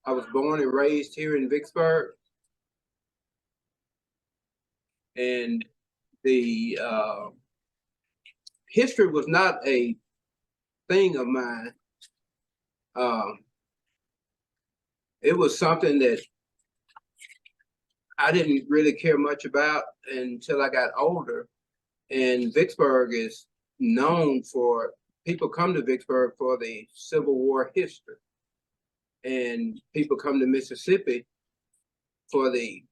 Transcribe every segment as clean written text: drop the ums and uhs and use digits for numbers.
I was born and raised here in Vicksburg, and the history was not a thing of mine. It was something that I didn't really care much about until I got older. And Vicksburg is known for, people come to Vicksburg for the Civil War history. And people come to Mississippi for the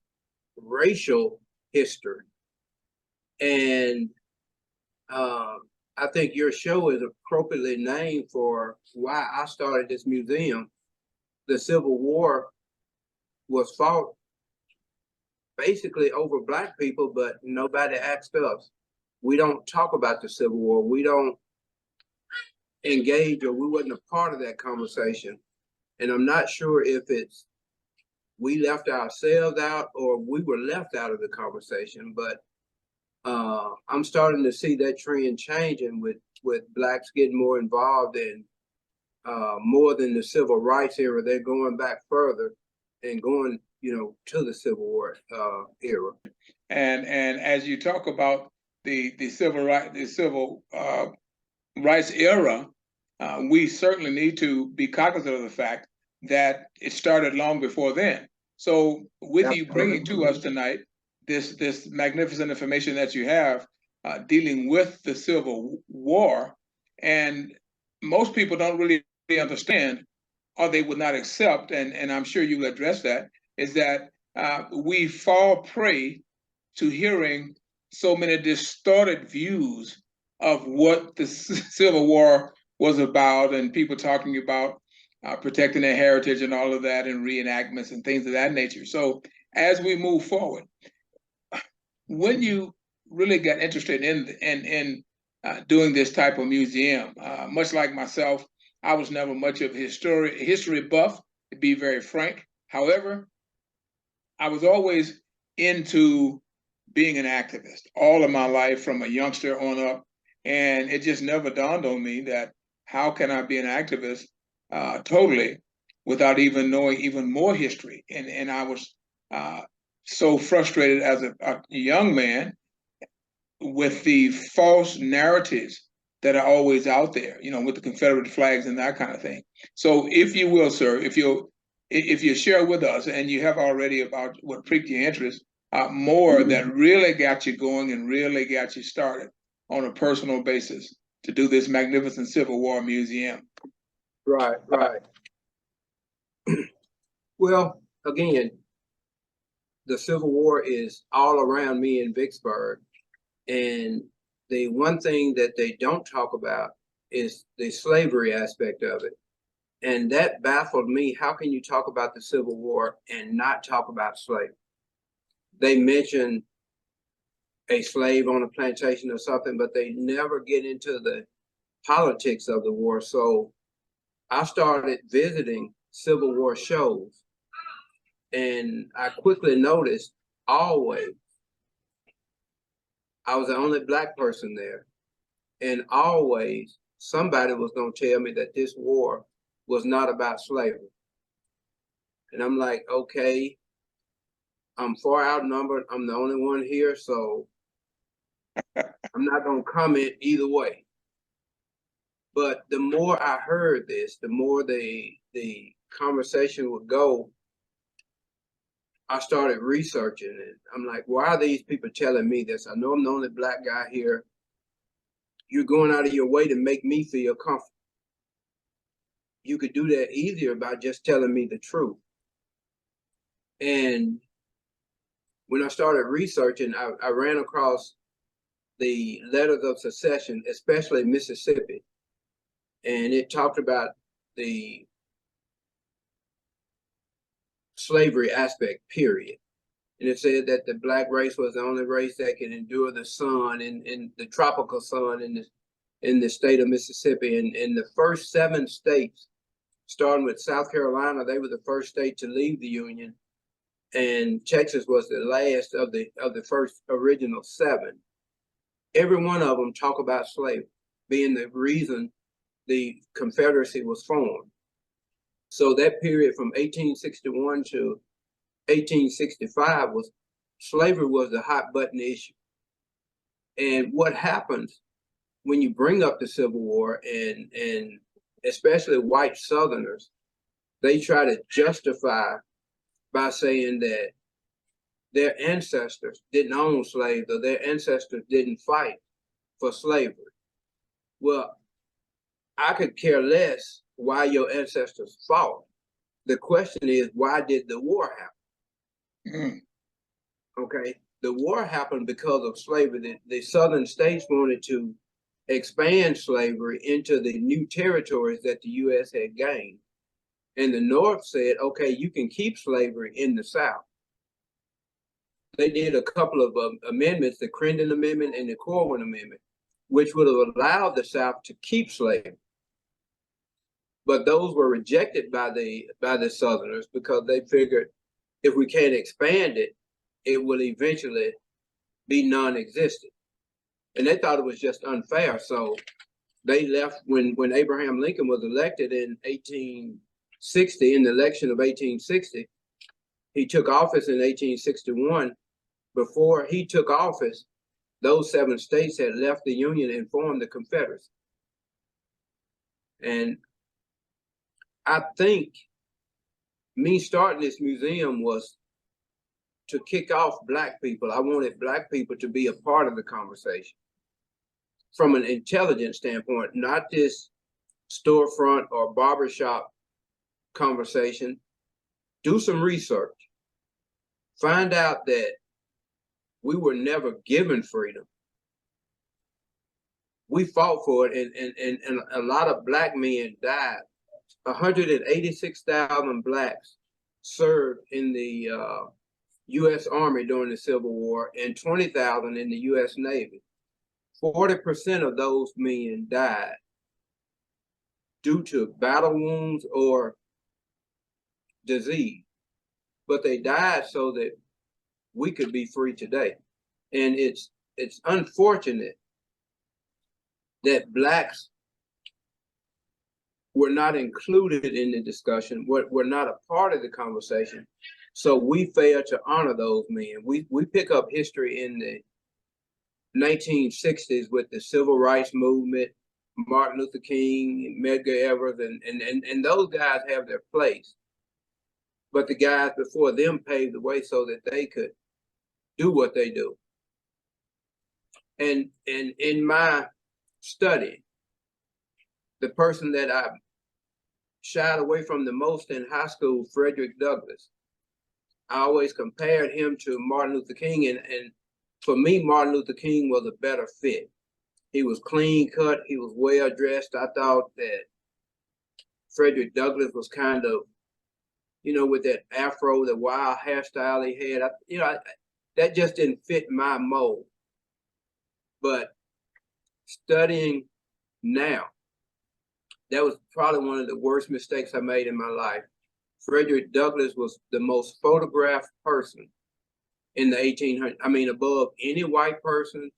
racial history. And I think your show is appropriately named for why I started this museum. The Civil War was fought basically over Black people, but nobody asked us. We don't talk about the Civil War. We don't engage, or we wasn't a part of that conversation. And I'm not sure if it's we left ourselves out or we were left out of the conversation, but I'm starting to see that trend changing with Blacks getting more involved in more than the civil rights era. They're going back further and going, to the Civil War era. And as you talk about the civil rights era, we certainly need to be cognizant of the fact that it started long before then. So with you bringing to us tonight this magnificent information that you have dealing with the Civil War, and most people don't really understand, or they would not accept, and I'm sure you will address that, is that we fall prey to hearing so many distorted views of what the Civil War was about, and people talking about protecting their heritage and all of that, and reenactments and things of that nature. So as we move forward, when you really got interested in doing this type of museum, much like myself, I was never much of a history buff, to be very frank. However, I was always into being an activist all of my life, from a youngster on up. And it just never dawned on me that how can I be an activist totally without even knowing even more history? And I was so frustrated as a young man with the false narratives that are always out there, with the Confederate flags and that kind of thing. So if you will, sir, if you share with us, and you have already about what piqued your interest, more that really got you going and really got you started on a personal basis to do this magnificent Civil War museum. Right. Well, again, the Civil War is all around me in Vicksburg. And the one thing that they don't talk about is the slavery aspect of it. And that baffled me. How can you talk about the Civil War and not talk about slavery? They mention a slave on a plantation or something, but they never get into the politics of the war. So I started visiting Civil War shows, and I quickly noticed always I was the only Black person there, and always somebody was going to tell me that this war was not about slavery. And I'm like, okay, I'm far outnumbered. I'm the only one here, so I'm not going to comment either way. But the more I heard this, the more the conversation would go, I started researching it. I'm like, why are these people telling me this? I know I'm the only Black guy here. You're going out of your way to make me feel comfortable. You could do that easier by just telling me the truth. And when I started researching, I ran across the letters of secession, especially Mississippi. And it talked about the slavery aspect, period. And it said that the Black race was the only race that can endure the sun and the tropical sun in the state of Mississippi. And in the first 7 states, starting with South Carolina, they were the first state to leave the Union. And Texas was the last of the first original 7. Every one of them talk about slavery being the reason the Confederacy was formed. So that period from 1861 to 1865 slavery was the hot button issue. And what happens when you bring up the Civil War, and especially white Southerners, they try to justify by saying that their ancestors didn't own slaves or their ancestors didn't fight for slavery. Well, I could care less why your ancestors fought. The question is, why did the war happen? Okay, the war happened because of slavery. The southern states wanted to expand slavery into the new territories that the U.S. had gained. And the North said, okay, you can keep slavery in the South. They did a couple of amendments, the Crendon Amendment and the Corwin Amendment, which would have allowed the South to keep slavery. But those were rejected by the Southerners because they figured if we can't expand it, it will eventually be non-existent. And they thought it was just unfair. So they left when Abraham Lincoln was elected in 1860, in the election of 1860. He took office in 1861. Before he took office, those 7 states had left the Union and formed the Confederacy. And I think me starting this museum was to kick off Black people. I wanted Black people to be a part of the conversation from an intelligence standpoint, not this storefront or barbershop conversation. Do some research. Find out that we were never given freedom. We fought for it, and a lot of Black men died. 186,000 Blacks served in the U.S. Army during the Civil War and 20,000 in the U.S. Navy. 40% of those men died due to battle wounds or disease, but they died so that we could be free today. And it's unfortunate that Blacks were not included in the discussion, were not a part of the conversation. So we fail to honor those men. We pick up history in the 1960s with the Civil Rights Movement, Martin Luther King, Medgar Evers, and those guys have their place. But the guys before them paved the way so that they could do what they do. And in my study, the person that I shied away from the most in high school, Frederick Douglass, I always compared him to Martin Luther King, and for me, Martin Luther King was a better fit. He was clean cut, he was well dressed. I thought that Frederick Douglass was kind of, with that afro, the wild hairstyle he had, that just didn't fit my mold. But studying now, that was probably one of the worst mistakes I made in my life. Frederick Douglass was the most photographed person in the 1800s. I mean, above any white person,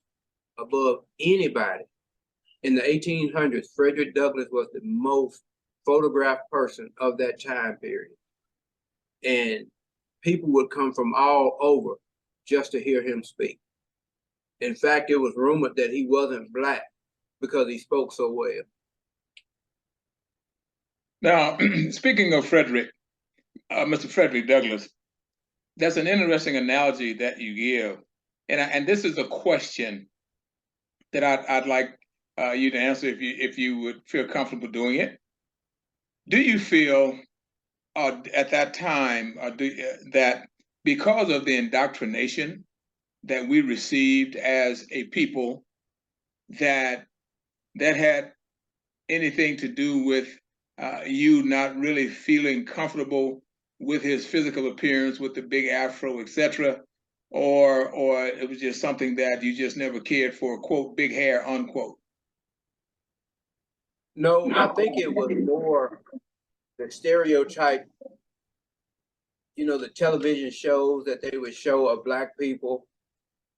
above anybody. In the 1800s, Frederick Douglass was the most photographed person of that time period. And people would come from all over just to hear him speak. In fact, it was rumored that he wasn't Black because he spoke so well. Now, speaking of Frederick, Mr. Frederick Douglass, that's an interesting analogy that you give. And this is a question that I'd like you to answer if you would feel comfortable doing it. Do you feel at that time that because of the indoctrination that we received as a people, that had anything to do with you not really feeling comfortable with his physical appearance, with the big afro, etc., or it was just something that you just never cared for, quote, big hair, unquote? No, I think it was more the stereotype, the television shows that they would show of Black people,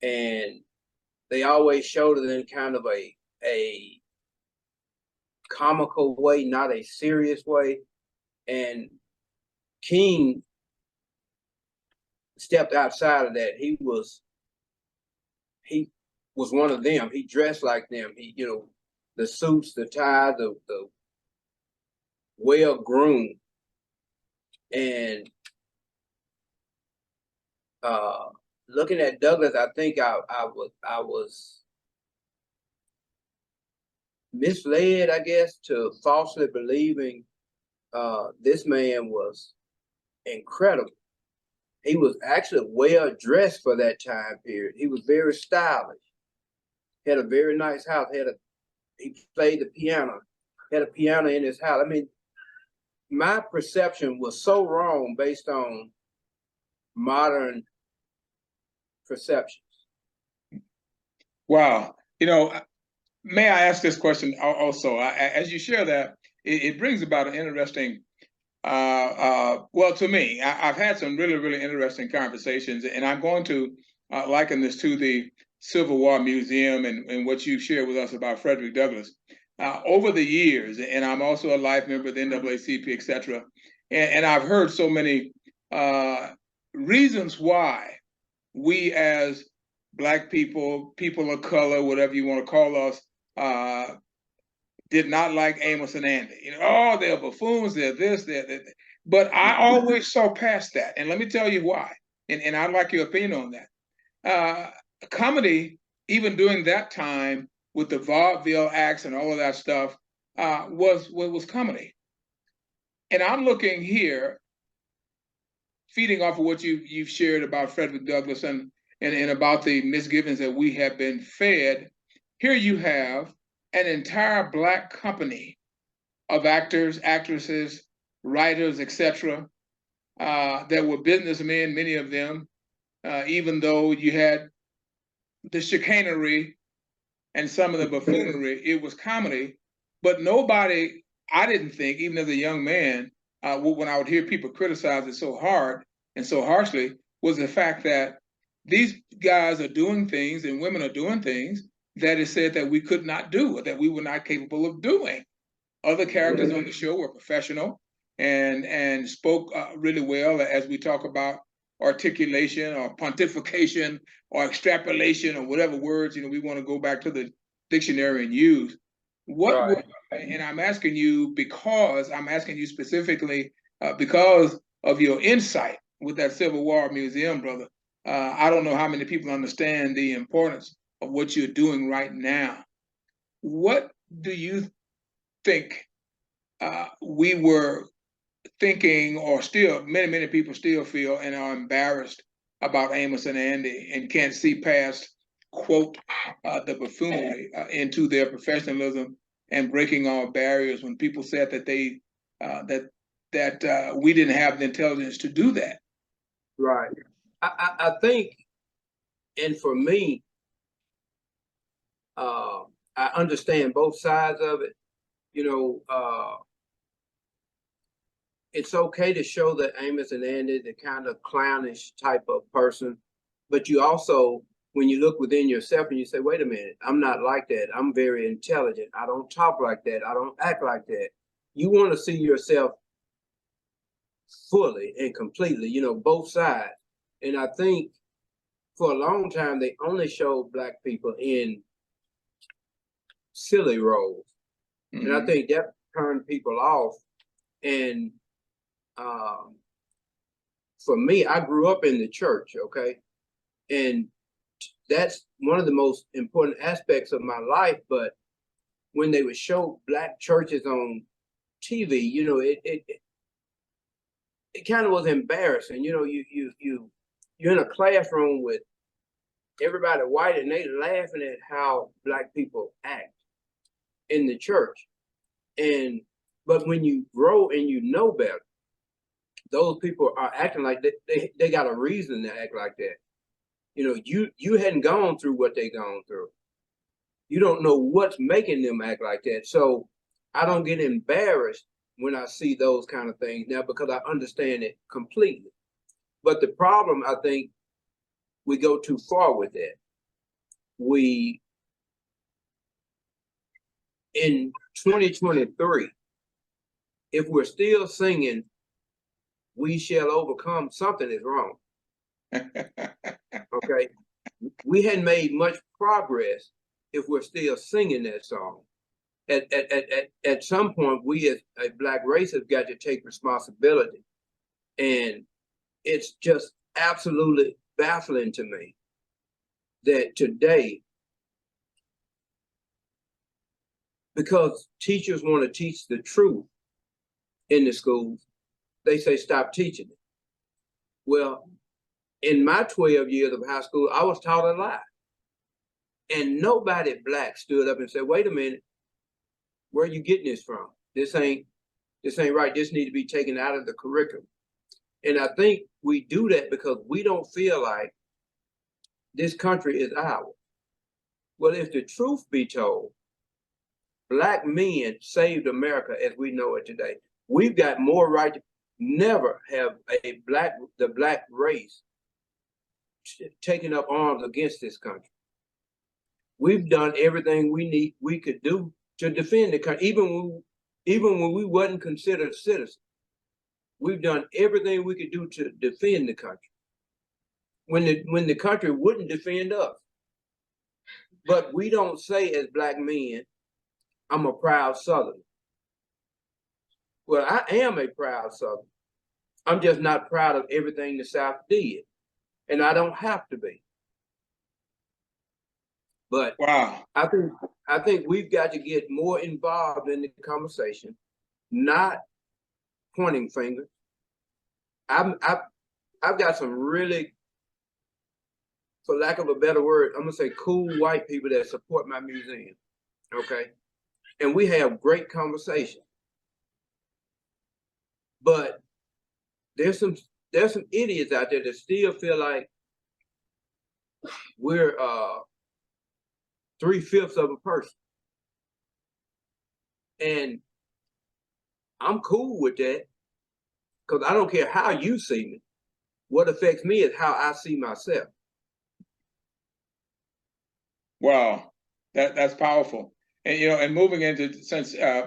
and they always showed it in kind of a comical way, not a serious way. And King stepped outside of that. He was one of them. He dressed like them. He, you know, the suits, the tie, the well groomed. And looking at Douglas, I think I was misled, I guess, to falsely believing this man was incredible. He was actually well dressed for that time period. He was very stylish. Had a very nice house. He played the piano. Had a piano in his house. I mean, my perception was so wrong based on modern perceptions. Wow. You know, may I ask this question also? As you share that, it brings about an interesting, well, to me, I've had some really, really interesting conversations, and I'm going to liken this to the Civil War Museum and what you shared with us about Frederick Douglass. Over the years, and I'm also a life member of the NAACP, et cetera, and I've heard so many reasons why we as Black people, people of color, whatever you want to call us, did not like Amos and Andy. You know, oh, they're buffoons, they're this, they're that. But I always saw past that. And let me tell you why. And I'd like your opinion on that. Comedy, even during that time, with the vaudeville acts and all of that stuff, was comedy. And I'm looking here, feeding off of what you've shared about Frederick Douglass and about the misgivings that we have been fed. Here you have an entire Black company of actors, actresses, writers, etc., that were businessmen, many of them, even though you had the chicanery and some of the buffoonery, it was comedy. But nobody, I didn't think, even as a young man, when I would hear people criticize it so hard and so harshly, was the fact that these guys are doing things and women are doing things that is said that we could not do, or that we were not capable of doing. Other characters on the show were professional and spoke really well, as we talk about articulation or pontification or extrapolation or whatever words we want to go back to the dictionary and use. And I'm asking you because I'm asking you specifically because of your insight with that Civil War Museum, brother. I don't know how many people understand the importance of what you're doing right now. What do you think we were thinking, or still many people still feel and are embarrassed about Amos and Andy and can't see past, quote, the buffoonery into their professionalism and breaking all barriers when people said that they that we didn't have the intelligence to do that. Right. I think, and for me, I understand both sides of it. You know, it's okay to show that Amos and Andy, the kind of clownish type of person, but you also, when you look within yourself and you say, wait a minute, I'm not like that. I'm very intelligent. I don't talk like that. I don't act like that. You want to see yourself fully and completely, you know, both sides. And I think for a long time, they only showed Black people in silly roles. Mm-hmm. And I think that turned people off. And for me, I grew up in the church, okay? And that's one of the most important aspects of my life. But when they would show Black churches on TV, you know, it kind of was embarrassing. You know, you're in a classroom with everybody white and they laughing at how Black people act in the church. But when you grow and you know better, those people are acting like they got a reason to act like that. You know, you hadn't gone through what they gone through. You don't know what's making them act like that. So I don't get embarrassed when I see those kind of things now because I understand it completely. But the problem, I think, we go too far with that. In 2023, if we're still singing, "We shall overcome," something is wrong. Okay, we hadn't made much progress if we're still singing that song. At some point, we as a Black race have got to take responsibility. And it's just absolutely baffling to me that today, because teachers want to teach the truth in the schools, they say stop teaching it. Well, in my 12 years of high school, I was taught a lie. And nobody Black stood up and said, wait a minute, where are you getting this from? This ain't right. This needs to be taken out of the curriculum. And I think we do that because we don't feel like this country is ours. Well, if the truth be told, Black men saved America as we know it today. We've got more right to never have the Black race taking up arms against this country. We've done everything we could do to defend the country, even when we wasn't considered citizens. We've done everything we could do to defend the country when the country wouldn't defend us. But we don't say as Black men, I'm a proud Southerner. Well, I am a proud Southerner. I'm just not proud of everything the South did. And I don't have to be. But Wow. I think we've got to get more involved in the conversation, not pointing fingers. I've got some really, for lack of a better word, I'm gonna say cool white people that support my museum. Okay. And we have great conversation. But there's some idiots out there that still feel like we're 3/5 of a person. And I'm cool with that because I don't care how you see me. What affects me is how I see myself. Wow, that's powerful. And and moving into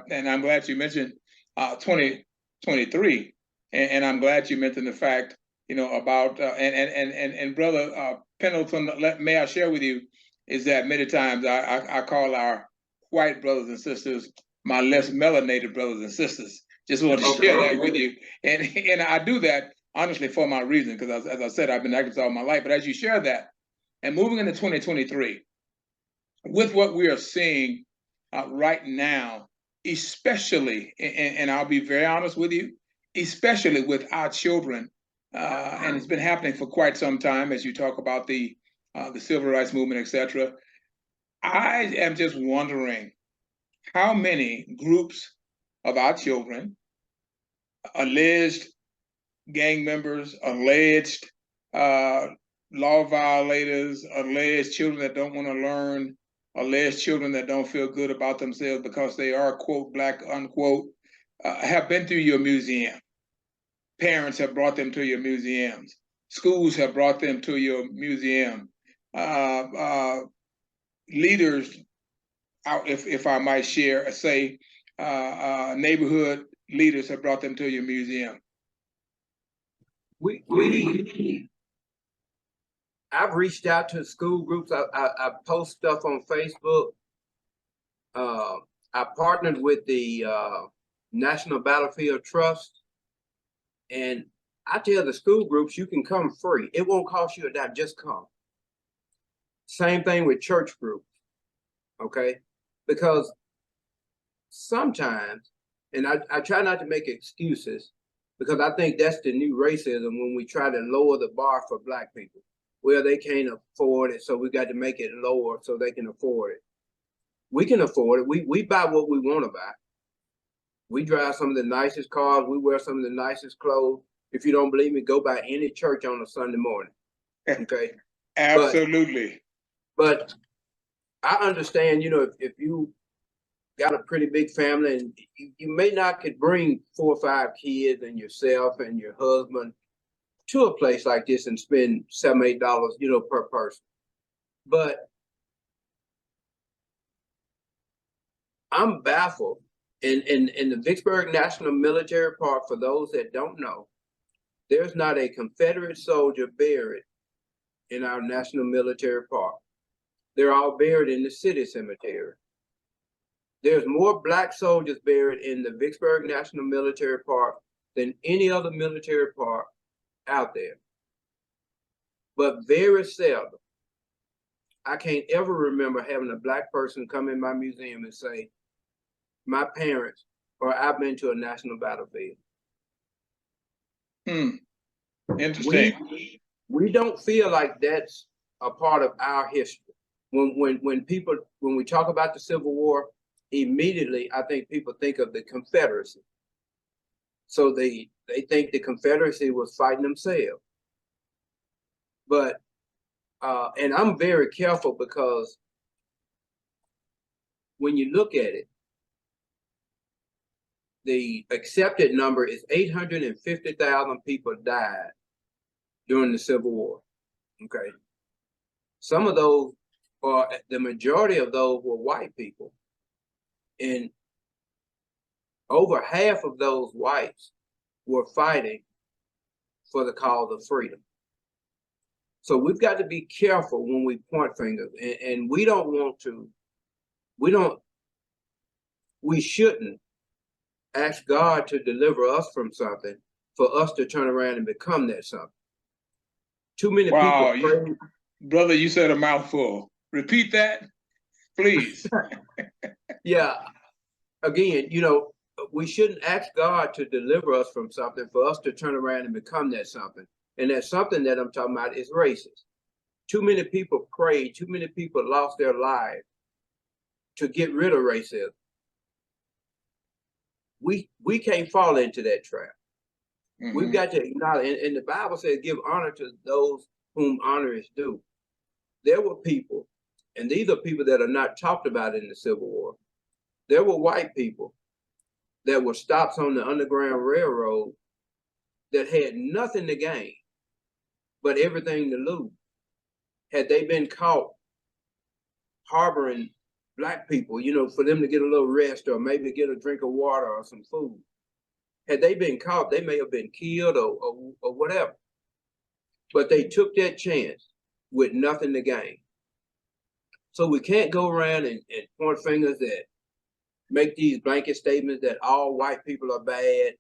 and I'm glad you mentioned 2023, and I'm glad you mentioned the fact about and brother Pendleton. May I share with you is that many times I call our white brothers and sisters my less melanated brothers and sisters. Just want to share that with you, and I do that honestly for my reason because as I said, I've been active all my life. But as you share that, and moving into 2023. With what we are seeing right now, especially, and I'll be very honest with you, especially with our children, and it's been happening for quite some time as you talk about the civil rights movement, etc. I am just wondering how many groups of our children, alleged gang members, alleged law violators, alleged children that don't want to learn, alleged children that don't feel good about themselves because they are, quote, Black, unquote, have been through your museum. Parents have brought them to your museums. Schools have brought them to your museum. Leaders, if I might share, say, neighborhood leaders have brought them to your museum. I've reached out to school groups. I post stuff on Facebook. I partnered with the National Battlefield Trust, and I tell the school groups you can come free. It won't cost you a dime. Just come. Same thing with church groups. Okay, because sometimes, and I try not to make excuses, because I think that's the new racism when we try to lower the bar for Black people. Well, they can't afford it, so we got to make it lower so they can afford it. We can afford it. We buy what we want to buy. We drive some of the nicest cars. We wear some of the nicest clothes. If you don't believe me, go by any church on a Sunday morning. Okay. Absolutely. But I understand, if you got a pretty big family and you may not could bring 4 or 5 kids and yourself and your husband to a place like this and spend $7, $8, per person. But I'm baffled In the Vicksburg National Military Park, for those that don't know, there's not a Confederate soldier buried in our National Military Park. They're all buried in the city cemetery. There's more Black soldiers buried in the Vicksburg National Military Park than any other military park out there. But very seldom, I can't ever remember having a Black person come in my museum and say, my parents, or I've been to a national battlefield. Interesting. We don't feel like that's a part of our history. When we talk about the Civil War, immediately I think people think of the Confederacy. So they think the Confederacy was fighting themselves. But and I'm very careful, because when you look at it, the accepted number is 850,000 people died during the Civil War. Okay. Some of those, or the majority of those, were white people. And over half of those whites were fighting for the cause of freedom. So we've got to be careful when we point fingers, and we don't want to, we shouldn't ask God to deliver us from something for us to turn around and become that something. Too many people. Brother, you said a mouthful. Repeat that, please. Yeah. Again, we shouldn't ask God to deliver us from something for us to turn around and become that something. And that something that I'm talking about is racist. Too many people prayed, too many people lost their lives to get rid of racism. We can't fall into that trap. Mm-hmm. We've got to acknowledge, and the Bible says, give honor to those whom honor is due. There were people, and these are people that are not talked about in the Civil War. There were white people that were stops on the Underground Railroad that had nothing to gain, but everything to lose. Had they been caught harboring Black people, for them to get a little rest or maybe get a drink of water or some food. Had they been caught, they may have been killed or whatever. But they took that chance with nothing to gain. So we can't go around and point fingers that make these blanket statements that all white people are bad.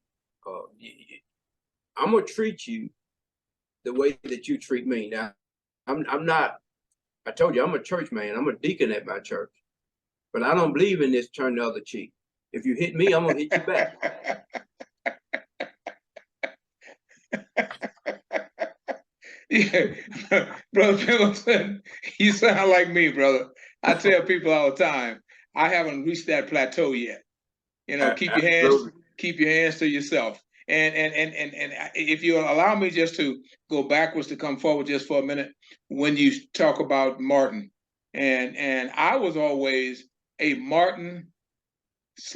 I'm going to treat you the way that you treat me. Now, I'm not, I told you, I'm a church man. I'm a deacon at my church. But I don't believe in this turn the other cheek. If you hit me, I'm going to hit you back. Yeah, Brother Pendleton, you sound like me, brother. I tell people all the time, I haven't reached that plateau yet. Keep your hands to yourself. And if you allow me just to go backwards to come forward just for a minute, when you talk about Martin, and I was always a Martin /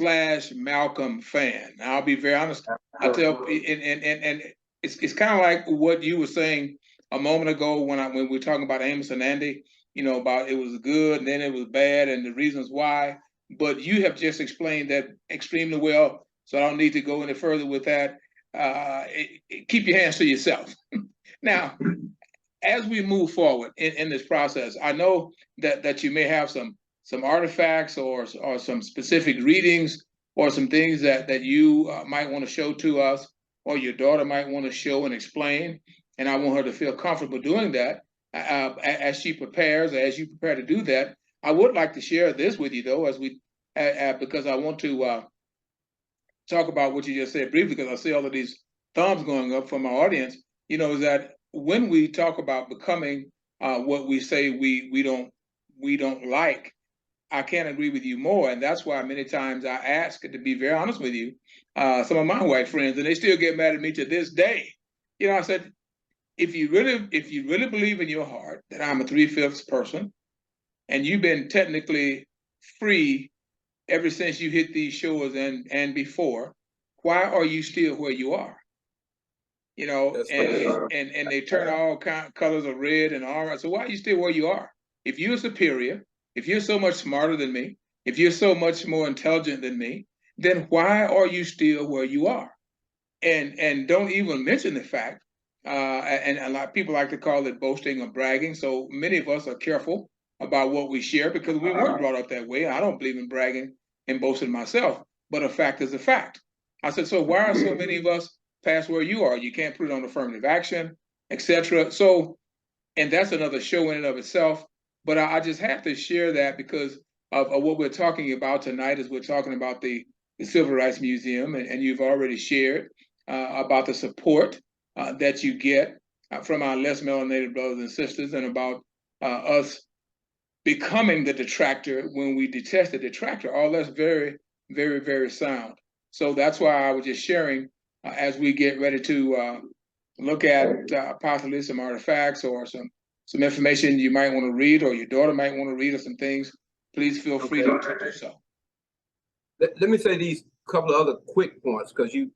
Malcolm fan. Now, I'll be very honest. I tell, and it's kind of like what you were saying a moment ago when we were talking about Amos and Andy. About it was good and then it was bad and the reasons why. But you have just explained that extremely well, so I don't need to go any further with that. Keep your hands to yourself. Now, as we move forward in this process, I know that you may have some artifacts or some specific readings or some things that you might want to show to us, or your daughter might want to show and explain, and I want her to feel comfortable doing that as she prepares, as you prepare to do that. I would like to share this with you, though, as we because I want to talk about what you just said briefly, because I see all of these thumbs going up from our audience. Is that when we talk about becoming what we say we don't like, I can't agree with you more, and that's why many times I ask, to be very honest with you, some of my white friends, and they still get mad at me to this day. I said, if you really believe in your heart that I'm a 3/5 person, and you've been technically free ever since you hit these shores and before, why are you still where you are? And they turn all colors of red and orange. So why are you still where you are? If you're superior, if you're so much smarter than me, if you're so much more intelligent than me, then why are you still where you are? And don't even mention the fact, and a lot of people like to call it boasting or bragging. So many of us are careful about what we share because we weren't brought up that way. I don't believe in bragging and boasting myself, but a fact is a fact. I said, so why are so many of us past where you are? You can't put it on affirmative action, etc. So, and that's another show in and of itself. But I just have to share that because of what we're talking about tonight. Is we're talking about the Civil Rights Museum, and you've already shared about the support that you get from our less melanated brothers and sisters, and about us becoming the detractor when we detest the detractor. All that's very, very, very sound. So that's why I was just sharing as we get ready to look at possibly some artifacts or some information you might want to read, or your daughter might want to read, or some things. Please feel free to do so. Let me say these couple of other quick points, because you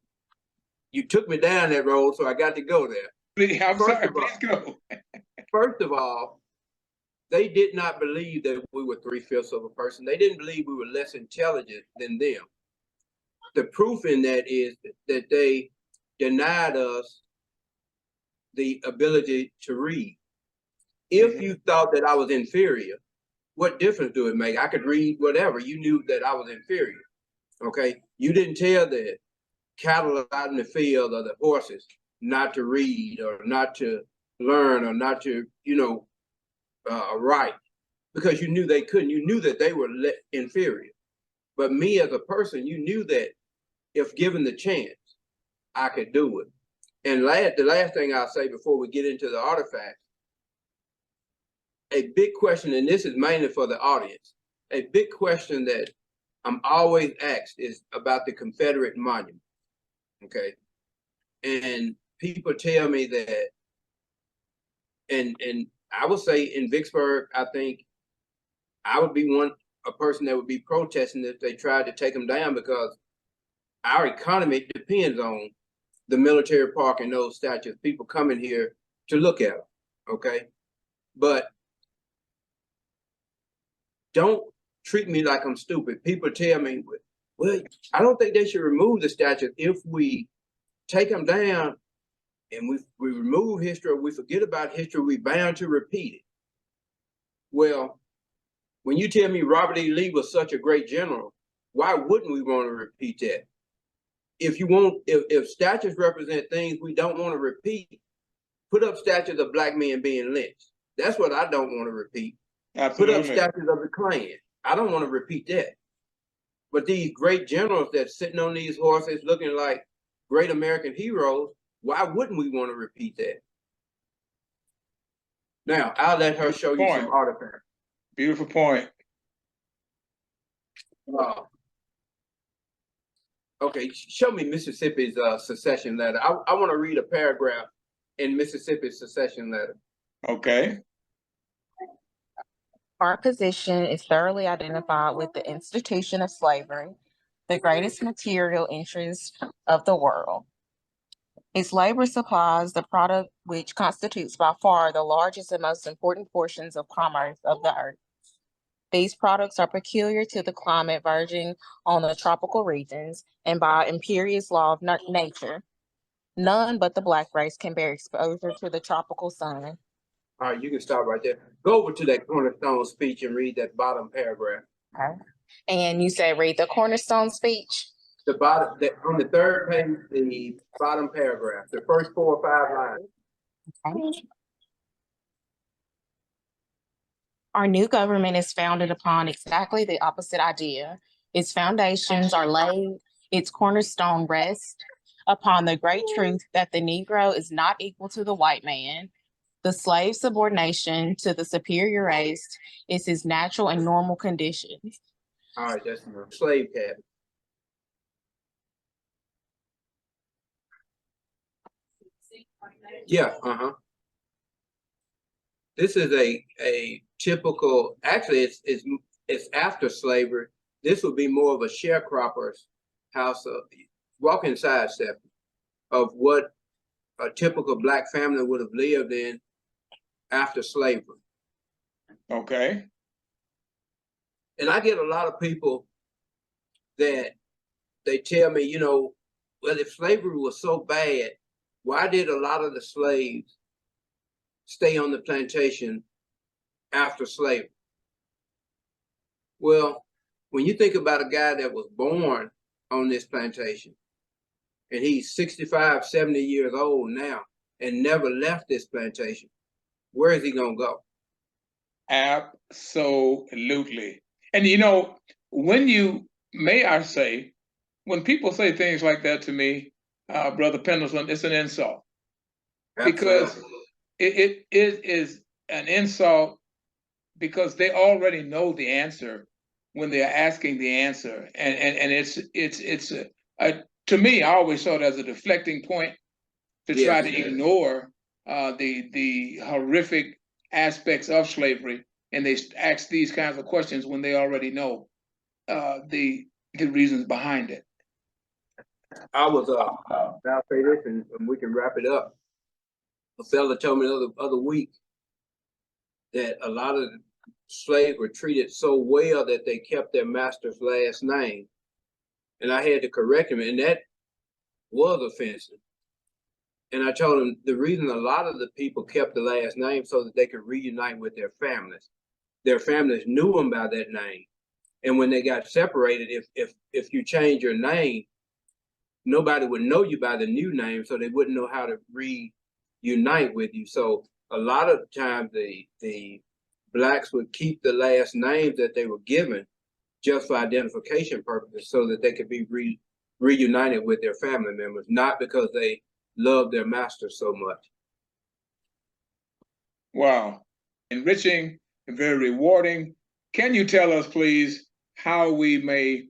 took me down that road, so I got to go there. Please go. First of all, they did not believe that we were 3/5 of a person. They didn't believe we were less intelligent than them. The proof in that is that they denied us the ability to read. If you thought that I was inferior, what difference do it make? I could read whatever. You knew that I was inferior. Okay. You didn't tell the cattle out in the field or the horses not to read or not to learn or not to, write, because you knew they couldn't. You knew that they were inferior. But me as a person, you knew that if given the chance, I could do it. And the last thing I'll say before we get into the artifacts, a big question, and this is mainly for the audience, a big question that I'm always asked is about the Confederate monument. Okay. And people tell me that, and I would say in Vicksburg, I think I would be a person that would be protesting if they tried to take them down, because our economy depends on the military park and those statues. People coming here to look at them. Okay. But don't treat me like I'm stupid. People tell me, well, I don't think they should remove the statues. If we take them down and we remove history, or we forget about history, we're bound to repeat it. Well, when you tell me Robert E. Lee was such a great general, why wouldn't we want to repeat that? If statues represent things we don't want to repeat, put up statues of black men being lynched. That's what I don't want to repeat. Absolutely. Put up statues of the Klan. I don't want to repeat that. But these great generals that's sitting on these horses looking like great American heroes, why wouldn't we want to repeat that? Now, I'll let her show you some artifacts. Beautiful point. Okay, show me Mississippi's secession letter. I want to read a paragraph in Mississippi's secession letter. Okay. Our position is thoroughly identified with the institution of slavery, the greatest material interest of the world. Its labor supplies the product which constitutes by far the largest and most important portions of commerce of the earth. These products are peculiar to the climate verging on the tropical regions, and by imperious law of nature, none but the Black race can bear exposure to the tropical sun. All right, you can stop right there. Go over to that cornerstone speech and read that bottom paragraph. Okay. And you said read the cornerstone speech? The bottom, on the third page, the bottom paragraph, the first 4 or 5 lines. Okay. Our new government is founded upon exactly the opposite idea. Its foundations are laid, its cornerstone rests upon the great truth that the Negro is not equal to the white man. The slave subordination to the superior race is his natural and normal condition. All right, that's the slave cabin. Yeah, This is a typical, actually it's after slavery. This would be more of a sharecropper's house. Walk inside, Steph, of what a typical Black family would have lived in after slavery. Okay. And I get a lot of people that they tell me, you know, well, if slavery was so bad, why did a lot of the slaves stay on the plantation after slavery? Well, when you think about a guy that was born on this plantation and he's 65, 70 years old now and never left this plantation, where is he gonna go? Absolutely. And you know, when you, may I say, when people say things like that to me, Brother Pendleton, it's an insult. Because Absolutely. it is an insult because they already know the answer when they're asking the answer. And it's to me, I always saw it as a deflecting point to try Yes. to ignore the horrific aspects of slavery, and they ask these kinds of questions when they already know the reasons behind it. I was I'll say this and we can wrap it up. A fella told me the other week that a lot of slaves were treated so well that they kept their master's last name. And I had to correct him, and that was offensive. And I told him the reason a lot of the people kept the last name so that they could reunite with their families. Their families knew them by that name. And when they got separated, if you change your name, nobody would know you by the new name, so they wouldn't know how to reunite with you. So a lot of times the blacks would keep the last names that they were given just for identification purposes so that they could be reunited with their family members, not because they loved their master so much. Wow. Enriching and very rewarding. Can you tell us, please, how we may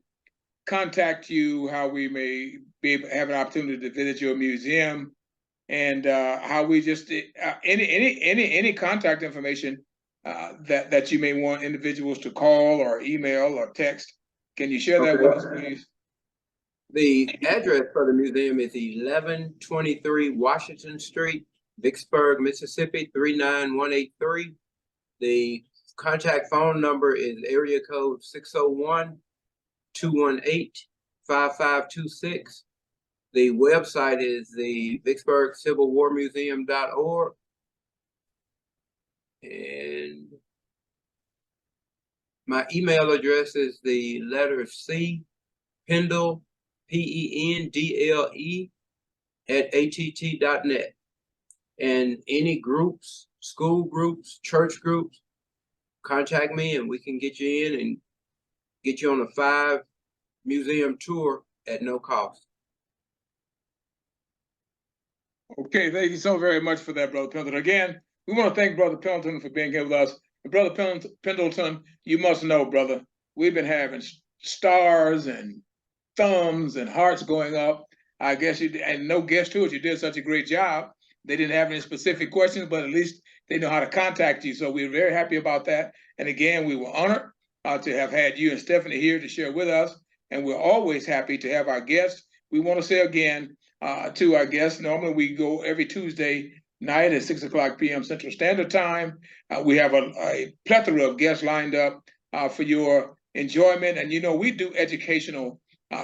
contact you, how we may be able to have an opportunity to visit your museum, and how we just any contact information that you may want individuals to call or email or text? Can you share that with us, please? The address for the museum is 1123 Washington Street, Vicksburg, Mississippi 39183. The contact phone number is area code 601-218-5526. The website is the Vicksburgh Civil War Museum.org. And my email address is the letter C, Pendle, PENDLE @att.net. And any groups, school groups, church groups, contact me and we can get you in and get you on a 5-museum tour at no cost. Okay, thank you so very much for that, Brother Pendleton. Again, we want to thank Brother Pendleton for being here with us. And Brother Pendleton, you must know, brother, we've been having stars and thumbs and hearts going up. I guess you, and no guess to it, you did such a great job. They didn't have any specific questions, but at least they know how to contact you. So we're very happy about that. And again, we were honored to have had you and Stephanie here to share with us. And we're always happy to have our guests. We want to say again to our guests, normally we go every Tuesday night at 6:00 p.m. Central Standard Time. We have a plethora of guests lined up for your enjoyment. And, you know, we do educational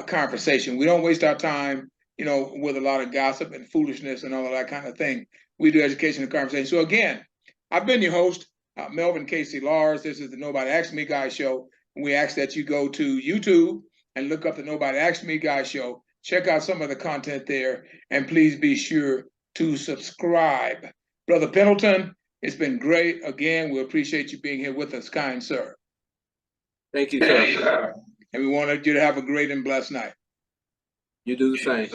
conversation. We don't waste our time, you know, with a lot of gossip and foolishness and all of that kind of thing. We do educational conversation. So again, I've been your host, Melvin Casey Lars. This is the Nobody Asked Me Guy Show. We ask that you go to YouTube and look up the Nobody Asked Me Guy Show. Check out some of the content there, and please be sure to subscribe. Brother Pendleton, it's been great. Again, we appreciate you being here with us, kind sir. Thank you, sir. And we wanted you to have a great and blessed night. You do the same.